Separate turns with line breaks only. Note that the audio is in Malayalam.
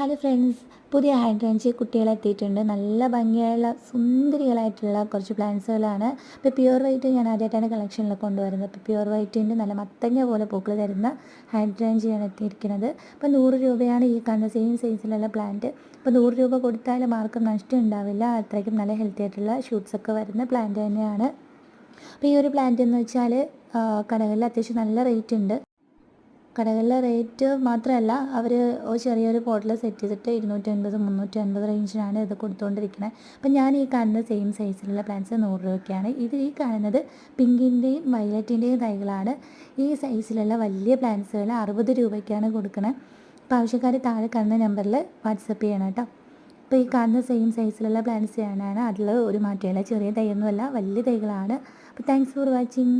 ഹലോ ഫ്രണ്ട്സ്, പുതിയ ഹൈഡ്രേഞ്ച് കുട്ടികളെത്തിയിട്ടുണ്ട്. നല്ല ഭംഗിയുള്ള സുന്ദരികളായിട്ടുള്ള കുറച്ച് പ്ലാന്റ്സുകളാണ്. ഇപ്പോൾ പ്യുവർ വൈറ്റ് ഞാൻ ആദ്യമായിട്ടാണ് കളക്ഷനിൽ കൊണ്ടുവരുന്നത്. ഇപ്പോൾ പ്യുവർ വൈറ്റിൻ്റെ നല്ല മത്തങ്ങ പോലെ പൂക്കൾ തരുന്ന ഹൈഡ്രേഞ്ചിയാണ് എത്തിയിരിക്കുന്നത്. ഇപ്പോൾ 100 രൂപയാണ് ഈ കാണുന്ന സെയിം സൈസിലുള്ള പ്ലാന്റ്. ഇപ്പോൾ 100 രൂപ കൊടുത്താൽ ആർക്കും നഷ്ടം ഉണ്ടാവില്ല. അത്രയ്ക്കും നല്ല ഹെൽത്തി ആയിട്ടുള്ള ഷൂട്ട്സൊക്കെ വരുന്ന പ്ലാന്റ് തന്നെയാണ്. അപ്പോൾ ഈ ഒരു പ്ലാന്റ് എന്ന് വെച്ചാൽ കടകളിൽ അത്യാവശ്യം നല്ല റേറ്റ് ഉണ്ട്. കടകളിലെ റേറ്റ് മാത്രമല്ല, അവർ ചെറിയൊരു പോട്ടിൽ സെറ്റ് ചെയ്തിട്ട് 250 350 റേഞ്ചിനാണ് ഇത് കൊടുത്തുകൊണ്ടിരിക്കുന്നത്. അപ്പം ഞാൻ ഈ കാണുന്ന സെയിം സൈസിലുള്ള പ്ലാന്റ്സ് 100 രൂപയ്ക്കാണ്. ഈ കാണുന്നത് പിങ്കിൻ്റെയും വയലറ്റിൻ്റെയും തൈകളാണ്. ഈ സൈസിലുള്ള വലിയ പ്ലാന്റ്സുകൾ 60 രൂപയ്ക്കാണ് കൊടുക്കുന്നത്. അപ്പോൾ ആവശ്യക്കാർ താഴെ കാണുന്ന നമ്പറിൽ വാട്സപ്പ് ചെയ്യണം കേട്ടോ. അപ്പോൾ ഈ കാണുന്ന സെയിം സൈസിലുള്ള പ്ലാന്റ്സ് ആണ്. അതിൽ ഒരു മാറ്റമില്ല. ചെറിയ തൈയൊന്നുമല്ല, വലിയ തൈകളാണ്. അപ്പോൾ താങ്ക്സ് ഫോർ വാച്ചിങ്.